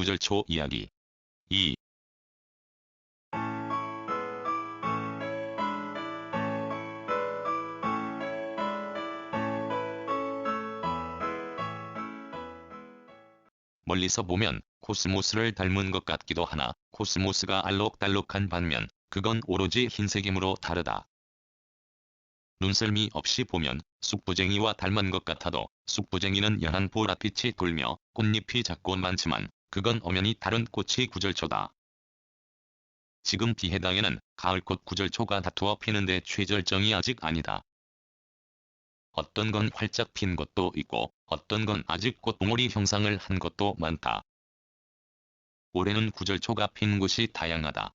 구절초 이야기 2. 멀리서 보면 코스모스를 닮은 것 같기도 하나 코스모스가 알록달록한 반면 그건 오로지 흰색이므로 다르다. 눈썰미 없이 보면 쑥부쟁이와 닮은 것 같아도 쑥부쟁이는 연한 보랏빛이 돌며 꽃잎이 작고 많지만 그건 엄연히 다른 꽃이 구절초다. 지금 비해당에는 가을꽃 구절초가 다투어 피는데 최절정이 아직 아니다. 어떤 건 활짝 핀 것도 있고 어떤 건 아직 꽃봉오리 형상을 한 것도 많다. 올해는 구절초가 핀 곳이 다양하다.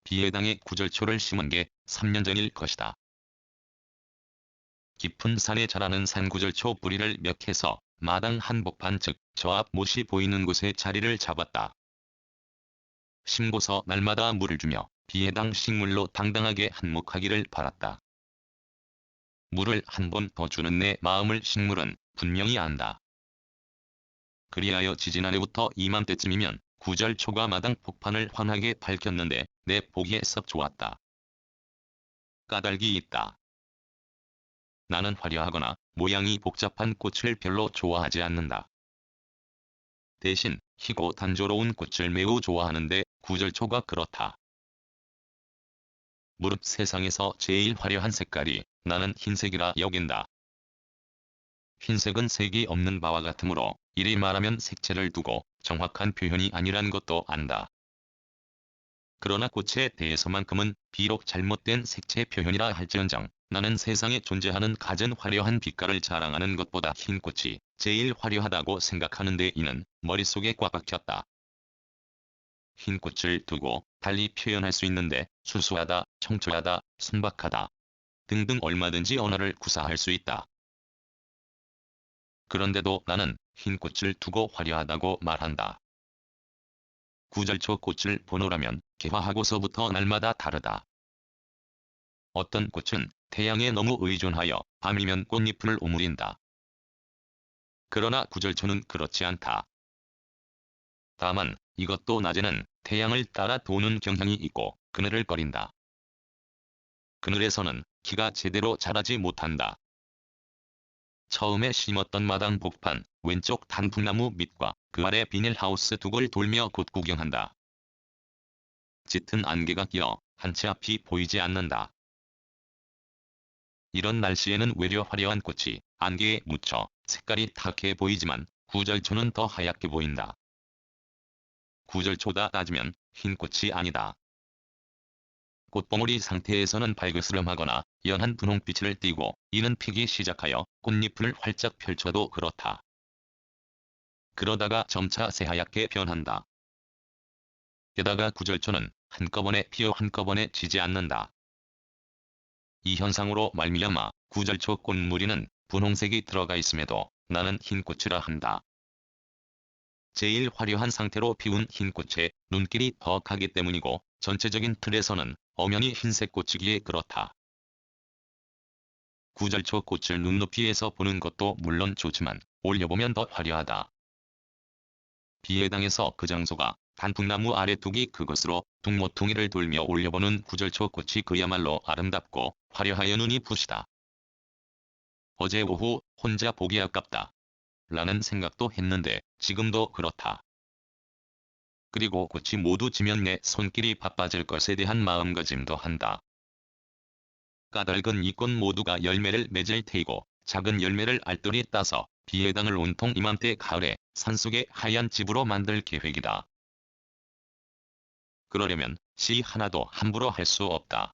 비해당에 구절초를 심은 게 3년 전일 것이다. 깊은 산에 자라는 산구절초 뿌리를 몇 해서 마당 한복판 즉 저 앞 못이 보이는 곳에 자리를 잡았다. 심고서 날마다 물을 주며 비해당 식물로 당당하게 한몫하기를 바랐다. 물을 한 번 더 주는 내 마음을 식물은 분명히 안다. 그리하여 지지난해부터 이맘때쯤이면 구절초가 마당 폭판을 환하게 밝혔는데 내 보기에 썩 좋았다. 까닭이 있다. 나는 화려하거나 모양이 복잡한 꽃을 별로 좋아하지 않는다. 대신 희고 단조로운 꽃을 매우 좋아하는데 구절초가 그렇다. 무릇 세상에서 제일 화려한 색깔이 나는 흰색이라 여긴다. 흰색은 색이 없는 바와 같으므로 이리 말하면 색채를 두고 정확한 표현이 아니란 것도 안다. 그러나 꽃에 대해서만큼은 비록 잘못된 색채 표현이라 할지언정 나는 세상에 존재하는 가장 화려한 빛깔을 자랑하는 것보다 흰 꽃이 제일 화려하다고 생각하는데 이는 머릿속에 꽉 박혔다. 흰 꽃을 두고 달리 표현할 수 있는데 수수하다, 청초하다, 순박하다 등등 얼마든지 언어를 구사할 수 있다. 그런데도 나는 흰 꽃을 두고 화려하다고 말한다. 구절초 꽃을 보노라면 개화하고서부터 날마다 다르다. 어떤 꽃은 태양에 너무 의존하여 밤이면 꽃잎을 오므린다. 그러나 구절초는 그렇지 않다. 다만 이것도 낮에는 태양을 따라 도는 경향이 있고 그늘을 꺼린다. 그늘에서는 키가 제대로 자라지 못한다. 처음에 심었던 마당 복판 왼쪽 단풍나무 밑과 그 아래 비닐하우스 두 곳을 돌며 곳 구경한다. 짙은 안개가 끼어 한 채 앞이 보이지 않는다. 이런 날씨에는 외려 화려한 꽃이 안개에 묻혀 색깔이 탁해 보이지만 구절초는 더 하얗게 보인다. 구절초다 따지면 흰 꽃이 아니다. 꽃봉오리 상태에서는 발그스름하거나 연한 분홍빛을 띠고 이는 피기 시작하여 꽃잎을 활짝 펼쳐도 그렇다. 그러다가 점차 새하얗게 변한다. 게다가 구절초는 한꺼번에 피어 한꺼번에 지지 않는다. 이 현상으로 말미암아 구절초 꽃무리는 분홍색이 들어가 있음에도 나는 흰 꽃이라 한다. 제일 화려한 상태로 피운 흰 꽃에 눈길이 더 가기 때문이고 전체적인 틀에서는 엄연히 흰색 꽃이기에 그렇다. 구절초 꽃을 눈높이에서 보는 것도 물론 좋지만 올려보면 더 화려하다. 비해당에서 그 장소가 단풍나무 아래 둑이 그것으로 둑모퉁이를 돌며 올려보는 구절초 꽃이 그야말로 아름답고 화려하여 눈이 부시다. 어제 오후 혼자 보기 아깝다. 라는 생각도 했는데 지금도 그렇다. 그리고 꽃이 모두 지면 내 손길이 바빠질 것에 대한 마음가짐도 한다. 까닭은 이 꽃 모두가 열매를 맺을 테이고 작은 열매를 알뜰히 따서 비해당을 온통 이맘때 가을에 산속의 하얀 집으로 만들 계획이다. 그러려면 씨 하나도 함부로 할 수 없다.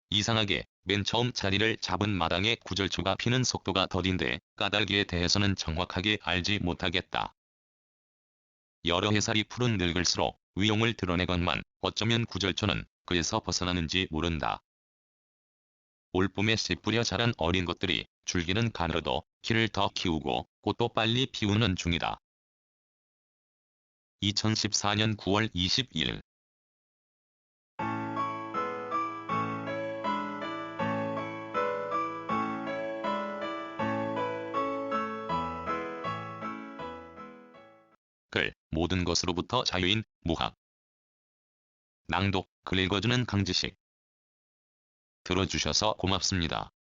이상하게 맨 처음 자리를 잡은 마당에 구절초가 피는 속도가 더딘데 까닭에 대해서는 정확하게 알지 못하겠다. 여러 해살이 푸른 늙을수록 위용을 드러내건만 어쩌면 구절초는 그에서 벗어나는지 모른다. 올봄에 씨 뿌려 자란 어린 것들이 줄기는 가늘어도 키를 더 키우고 꽃도 빨리 피우는 중이다. 2014년 9월 22일 글, 모든 것으로부터 자유인, 무학. 낭독, 글 읽어주는 강지식. 들어주셔서 고맙습니다.